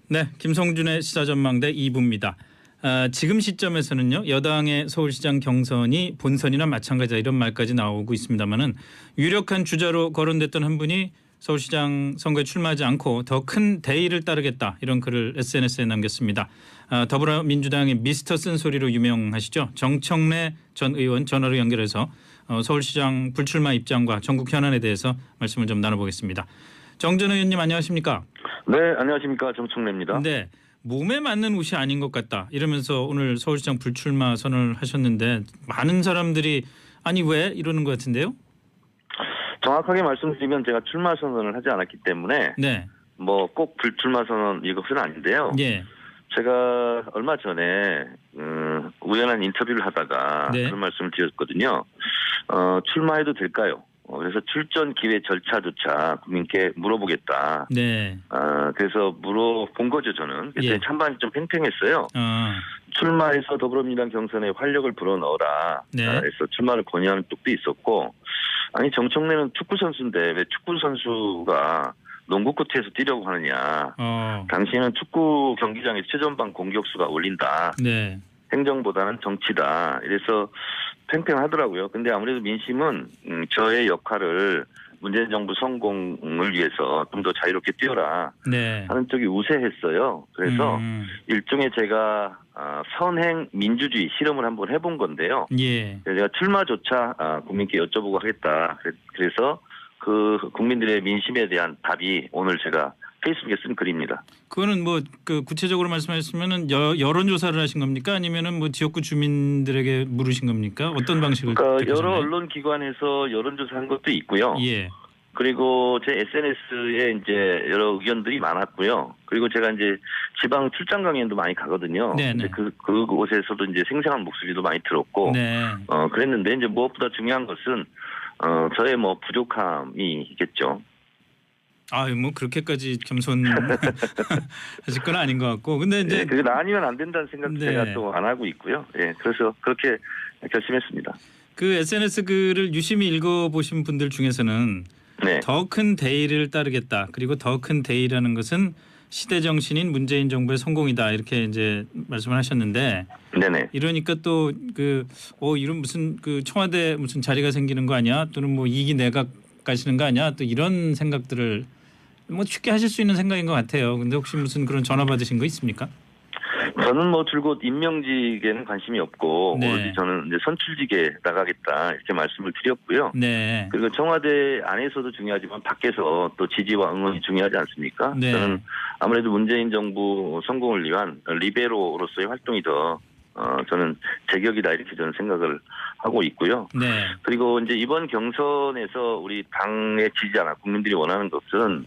네, 김성준의 시사전망대 2부입니다. 지금 시점에서는요, 여당의 서울시장 경선이 본선이나 마찬가지다 이런 말까지 나오고 있습니다만은 유력한 주자로 거론됐던 한 분이 서울시장 선거에 출마하지 않고 더 큰 대의를 따르겠다 이런 글을 SNS에 남겼습니다. 더불어민주당의 미스터 쓴소리로 유명하시죠. 정청래 전 의원 전화로 연결해서 서울시장 불출마 입장과 전국 현안에 대해서 말씀을 좀 나눠보겠습니다. 정 전 의원님 안녕하십니까? 네, 안녕하십니까. 정청래입니다. 네, 몸에 맞는 옷이 아닌 것 같다 이러면서 오늘 서울시장 불출마 선언을 하셨는데 많은 사람들이 아니 왜 이러는 것 같은데요? 정확하게 말씀드리면 제가 출마 선언을 하지 않았기 때문에 네, 뭐 꼭 불출마 선언 이것은 아닌데요. 예, 제가 얼마 전에 우연한 인터뷰를 하다가 네. 그런 말씀을 드렸거든요. 출마해도 될까요? 그래서 출전 기회 절차조차 국민께 물어보겠다. 네, 그래서 물어본 거죠, 저는. 그래서 예. 찬반이 좀 팽팽했어요. 출마해서 더불어민주당 경선에 활력을 불어넣어라. 네. 그래서 출마를 권유하는 쪽도 있었고, 아니 정청래는 축구 선수인데 왜 축구 선수가 농구 코트에서 뛰려고 하느냐. 당신은 축구 경기장에서 최전방 공격수가 올린다. 네, 행정보다는 정치다. 이래서 팽팽하더라고요. 근데 아무래도 민심은 저의 역할을 문재인 정부 성공을 위해서 좀 더 자유롭게 뛰어라 네, 하는 쪽이 우세했어요. 그래서 일종의 제가 선행 민주주의 실험을 한번 해본 건데요. 예. 제가 출마조차 국민께 여쭤보고 하겠다. 그래서 그 국민들의 민심에 대한 답이 오늘 제가 페이스북에 쓴 글입니다. 그거는 뭐 그 구체적으로 말씀하시면은 여론조사를 하신 겁니까? 아니면은 뭐 지역구 주민들에게 물으신 겁니까? 어떤 방식을? 그러니까 여러 언론 기관에서 여론조사한 것도 있고요. 예. 그리고 제 SNS에 이제 여러 의견들이 많았고요. 그리고 제가 이제 지방 출장 강연도 많이 가거든요. 네네. 그곳에서도 이제 생생한 목소리도 많이 들었고, 네. 그랬는데 이제 무엇보다 중요한 것은 저의 뭐 부족함이겠죠. 아유 뭐 그렇게까지 겸손하실 건 아닌 것 같고, 근데 이제 그게 아니면 안 된다는 생각 네. 제가 또 안 하고 있고요. 예, 그래서 그렇게 결심했습니다. 그 SNS 글을 유심히 읽어보신 분들 중에서는 네. 더 큰 대의를 따르겠다. 그리고 더 큰 대의라는 것은 시대 정신인 문재인 정부의 성공이다. 이렇게 이제 말씀을 하셨는데, 네네. 이러니까 또 이런 무슨 그 청와대 무슨 자리가 생기는 거 아니야? 또는 뭐 2기 내각 가시는 거 아니야? 또 이런 생각들을 뭐 쉽게 하실 수 있는 생각인 것 같아요. 근데 혹시 무슨 그런 전화 받으신 거 있습니까? 저는 뭐 줄곧 임명직에는 관심이 없고 네. 오로지 저는 이제 선출직에 나가겠다 이렇게 말씀을 드렸고요. 네. 그리고 청와대 안에서도 중요하지만 밖에서 또 지지와 응원이 중요하지 않습니까? 네. 저는 아무래도 문재인 정부 성공을 위한 리베로로서의 활동이 더 저는 제격이다 이렇게 저는 생각을 하고 있고요. 네. 그리고 이제 이번 경선에서 우리 당의 지지자나 국민들이 원하는 것은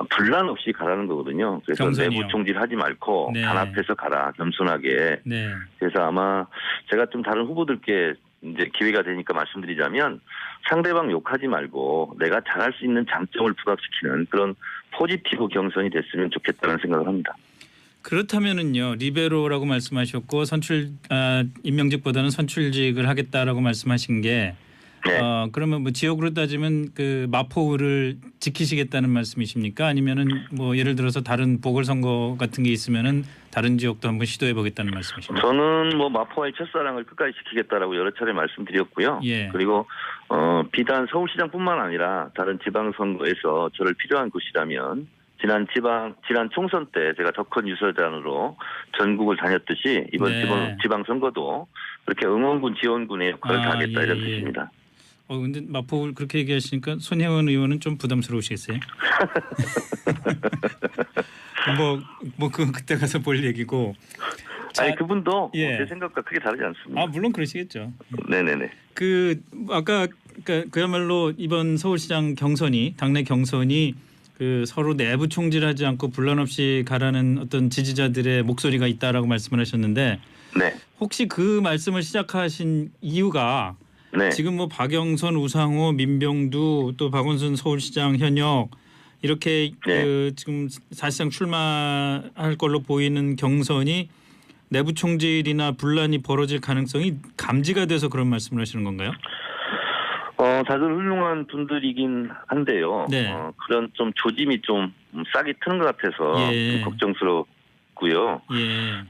분란 없이 가라는 거거든요. 그래서 경선이요. 내부 총질하지 말고 네. 단합해서 가라 겸손하게. 네. 그래서 아마 제가 좀 다른 후보들께 이제 기회가 되니까 말씀드리자면 상대방 욕하지 말고 내가 잘할 수 있는 장점을 부각시키는 그런 포지티브 경선이 됐으면 좋겠다는 생각을 합니다. 그렇다면은요, 리베로라고 말씀하셨고 임명직보다는 선출직을 하겠다라고 말씀하신 게 네. 그러면 뭐 지역으로 따지면 그 마포를 지키시겠다는 말씀이십니까? 아니면은 뭐 예를 들어서 다른 보궐선거 같은 게 있으면은 다른 지역도 한번 시도해 보겠다는 말씀이십니까? 저는 뭐 마포와의 첫사랑을 끝까지 지키겠다라고 여러 차례 말씀드렸고요. 예. 그리고 비단 서울시장뿐만 아니라 다른 지방선거에서 저를 필요한 곳이라면 지난 총선 때 제가 더 큰 유서장으로 전국을 다녔듯이 이번 네. 지방선거도 그렇게 응원군 지원군의 역할을 다하겠다 이런 예. 뜻입니다. 근데 마포를 그렇게 얘기하시니까 손혜원 의원은 좀 부담스러우시겠어요? 그때 가서 볼 얘기고. 아니 그분도 예. 제 생각과 크게 다르지 않습니다. 물론 그러시겠죠. 네네네. 아까 그야말로 이번 서울시장 경선이 당내 경선이 그 서로 내부 총질하지 않고 분란 없이 가라는 어떤 지지자들의 목소리가 있다라고 말씀을 하셨는데, 네. 혹시 그 말씀을 시작하신 이유가 네. 지금 뭐 박영선, 우상호, 민병두 또 박원순 서울시장 현역 이렇게 네. 지금 사실상 출마할 걸로 보이는 경선이 내부 총질이나 분란이 벌어질 가능성이 감지가 돼서 그런 말씀을 하시는 건가요? 다들 훌륭한 분들이긴 한데요. 네. 그런 좀 조짐이 좀 싹이 트는 것 같아서 예. 좀 걱정스럽습니다. 있고요. 예.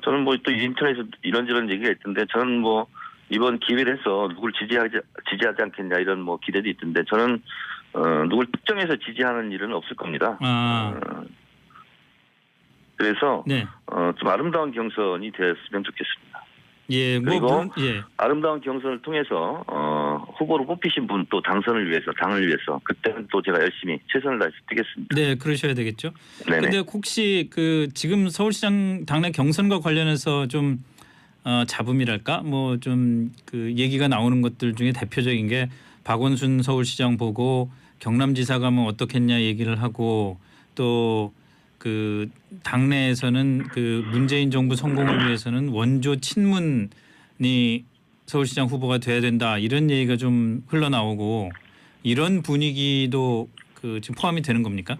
저는 뭐 또 인터넷에서 이런저런 얘기가 있던데 저는 뭐 이번 기회를 해서 누굴 지지하지 않겠냐 이런 뭐 기대도 있던데 저는 누굴 특정해서 지지하는 일은 없을 겁니다. 아. 그래서 네. 좀 아름다운 경선이 됐으면 좋겠습니다. 예. 뭐 그리고 물론 예. 아름다운 경선을 통해서 후보로 뽑히신 분 또 당선을 위해서 당을 위해서 그때는 또 제가 열심히 최선을 다해서 뛰겠습니다. 네, 그러셔야 되겠죠. 네네. 근데 혹시 그 지금 서울시장 당내 경선과 관련해서 좀 잡음이랄까 뭐 좀 그 얘기가 나오는 것들 중에 대표적인 게 박원순 서울시장 보고 경남지사 가면 어떻겠냐 얘기를 하고 또 그 당내에서는 그 문재인 정부 성공을 위해서는 원조 친문이 서울시장 후보가 돼야 된다 이런 얘기가 좀 흘러나오고 이런 분위기도 그 지금 포함이 되는 겁니까?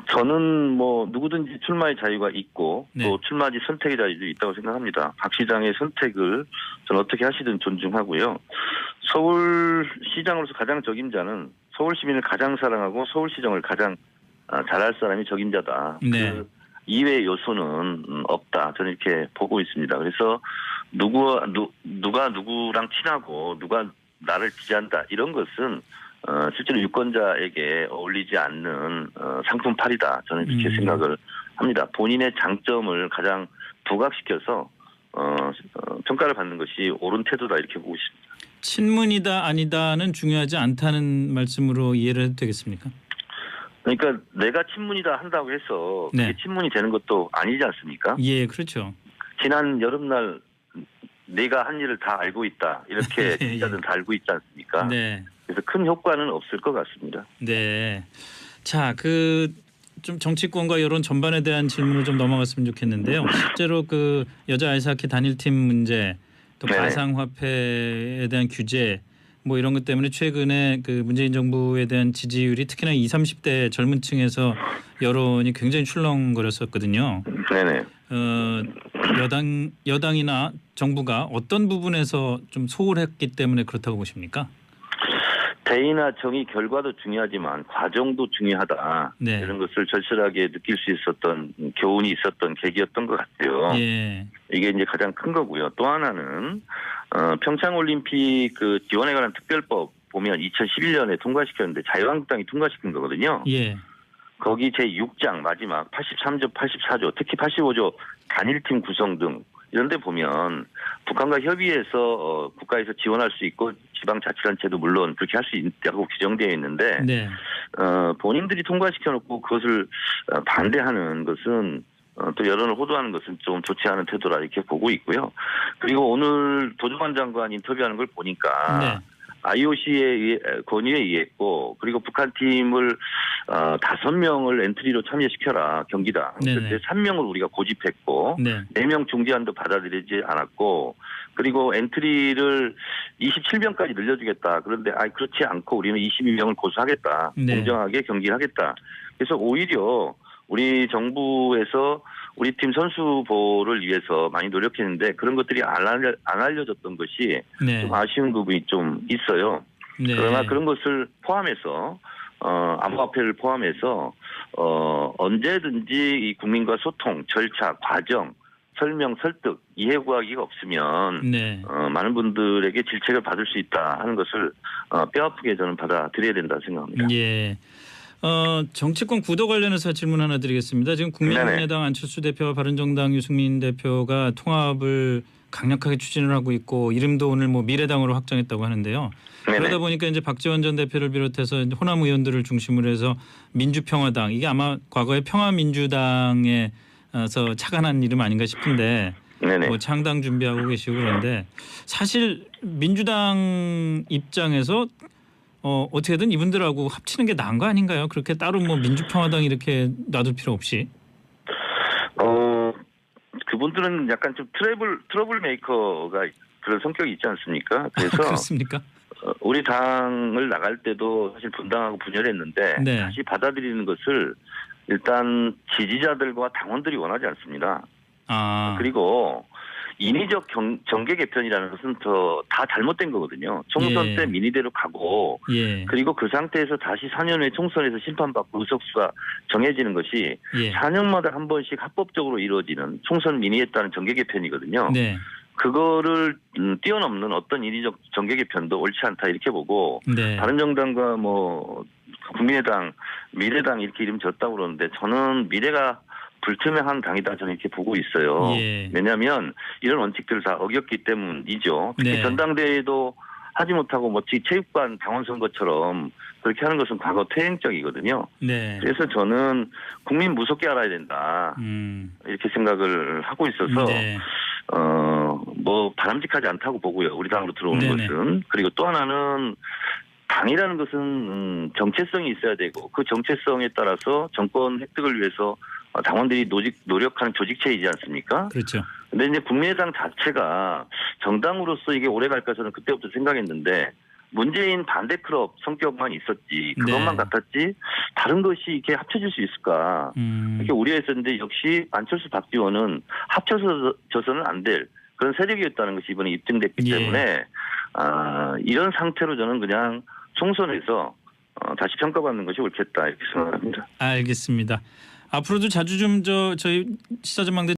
저는 뭐 누구든지 출마의 자유가 있고 네. 또 출마지 선택의 자유도 있다고 생각합니다. 박 시장의 선택을 저는 어떻게 하시든 존중하고요. 서울시장으로서 가장 적임자는 서울 시민을 가장 사랑하고 서울시정을 가장 잘할 사람이 적임자다. 네. 그 이외의 요소는 없다. 저는 이렇게 보고 있습니다. 그래서 누가 누구랑 친하고 누가 나를 지지한다 이런 것은 실제로 유권자에게 어울리지 않는 상품팔이다. 저는 이렇게 생각을 합니다. 본인의 장점을 가장 부각시켜서 평가를 받는 것이 옳은 태도다 이렇게 보고 있습니다. 친문이다 아니다는 중요하지 않다는 말씀으로 이해를 해도 되겠습니까? 그러니까 내가 친문이다 한다고 해서 그게 네. 친문이 되는 것도 아니지 않습니까? 예, 그렇죠. 지난 여름날 내가 한 일을 다 알고 있다. 이렇게 진짜는 다 알고 있지 않습니까? 네. 그래서 큰 효과는 없을 것 같습니다. 네. 자, 그 좀 정치권과 여론 전반에 대한 질문을 좀 넘어갔으면 좋겠는데요. 실제로 그 여자 아이스하키 단일팀 문제, 또 네네. 가상화폐에 대한 규제, 뭐 이런 것 때문에 최근에 그 문재인 정부에 대한 지지율이 특히나 20, 30대 젊은 층에서 여론이 굉장히 출렁거렸었거든요. 네네. 여당이나 정부가 어떤 부분에서 좀 소홀했기 때문에 그렇다고 보십니까? 대의나 정의 결과도 중요하지만 과정도 중요하다. 네. 이런 것을 절실하게 느낄 수 있었던 교훈이 있었던 계기였던 것 같아요. 예. 이게 이제 가장 큰 거고요. 또 하나는 평창올림픽 그 지원에 관한 특별법 보면 2011년에 통과시켰는데 자유한국당이 통과시킨 거거든요. 예. 거기 제6장 마지막 83조, 84조, 특히 85조 단일팀 구성 등 이런 데 보면 북한과 협의해서 국가에서 지원할 수 있고 지방자치단체도 물론 그렇게 할 수 있다고 규정되어 있는데 네. 본인들이 통과시켜놓고 그것을 반대하는 것은 또 여론을 호도하는 것은 좀 좋지 않은 태도라 이렇게 보고 있고요. 그리고 오늘 도조관 장관 인터뷰하는 걸 보니까 네. IOC의 권유에 의했고 그리고 북한 팀을 5명을 엔트리로 참여시켜라 경기당. 네네. 그때 3명을 우리가 고집했고 네. 4명 중재안도 받아들이지 않았고 그리고 엔트리를 27명까지 늘려주겠다. 그런데 그렇지 않고 우리는 22명을 고수하겠다. 네. 공정하게 경기를 하겠다. 그래서 오히려 우리 정부에서 우리 팀 선수보를 위해서 많이 노력했는데 그런 것들이 안 알려졌던 것이 네. 좀 아쉬운 부분이 좀 있어요. 네. 그러나 그런 것을 포함해서 암호화폐를 포함해서 언제든지 이 국민과 소통, 절차, 과정, 설명, 설득, 이해구하기가 없으면 네. 많은 분들에게 질책을 받을 수 있다 하는 것을 뼈아프게 저는 받아들여야 된다 생각합니다. 예. 정치권 구도 관련해서 질문 하나 드리겠습니다. 지금 국민의당 안철수 대표와 바른정당 유승민 대표가 통합을 강력하게 추진을 하고 있고 이름도 오늘 뭐 미래당으로 확정했다고 하는데요. 네네. 그러다 보니까 이제 박지원 전 대표를 비롯해서 호남 의원들을 중심으로 해서 민주평화당 이게 아마 과거에 평화민주당에서 착안한 이름 아닌가 싶은데 네네. 뭐 창당 준비하고 계시고 그런데 사실 민주당 입장에서 어떻게든 이분들하고 합치는 게 나은 거 아닌가요? 그렇게 따로 뭐 민주평화당 이렇게 놔둘 필요 없이. 그분들은 약간 좀 트러블 메이커가 그런 성격이 있지 않습니까? 그래서 그렇습니까? 우리 당을 나갈 때도 사실 분당하고 분열했는데 네. 다시 받아들이는 것을 일단 지지자들과 당원들이 원하지 않습니다. 아. 그리고 인위적 정계 개편이라는 것은 다 잘못된 거거든요. 총선 예. 때 민의대로 가고 예. 그리고 그 상태에서 다시 4년 후에 총선에서 심판받고 의석수가 정해지는 것이 예. 4년마다 한 번씩 합법적으로 이루어지는 총선 민의에 따른 정계 개편이거든요. 네. 그거를 뛰어넘는 어떤 인위적 정계 개편도 옳지 않다 이렇게 보고 네. 바른정당과 뭐 국민의당, 미래당 이렇게 이름 지었다고 그러는데 저는 미래가 불투명한 당이다 저는 이렇게 보고 있어요. 예. 왜냐하면 이런 원칙들을 다 어겼기 때문이죠. 특히 네. 전당대회도 하지 못하고 뭐 체육관 당원 선거처럼 그렇게 하는 것은 과거 퇴행적이거든요. 네. 그래서 저는 국민 무섭게 알아야 된다 이렇게 생각을 하고 있어서 네. 뭐 바람직하지 않다고 보고요. 우리 당으로 들어오는 네네. 것은. 그리고 또 하나는 당이라는 것은 정체성이 있어야 되고 그 정체성에 따라서 정권 획득을 위해서 당원들이 노력하는 조직체이지 않습니까? 그렇죠. 근데 이제 국민의당 자체가 정당으로서 이게 오래 갈까 저는 그때부터 생각했는데 문재인 반대 클럽 성격만 있었지 그것만 네. 같았지 다른 것이 이렇게 합쳐질 수 있을까 이렇게 우려했었는데 역시 안철수 박지원은 합쳐져서는 안 될 그런 세력이었다는 것이 이번에 입증됐기 예. 때문에 이런 상태로 저는 그냥 총선에서 다시 평가받는 것이 옳겠다 이렇게 생각합니다. 알겠습니다. 앞으로도 자주 좀 저희 시사전망대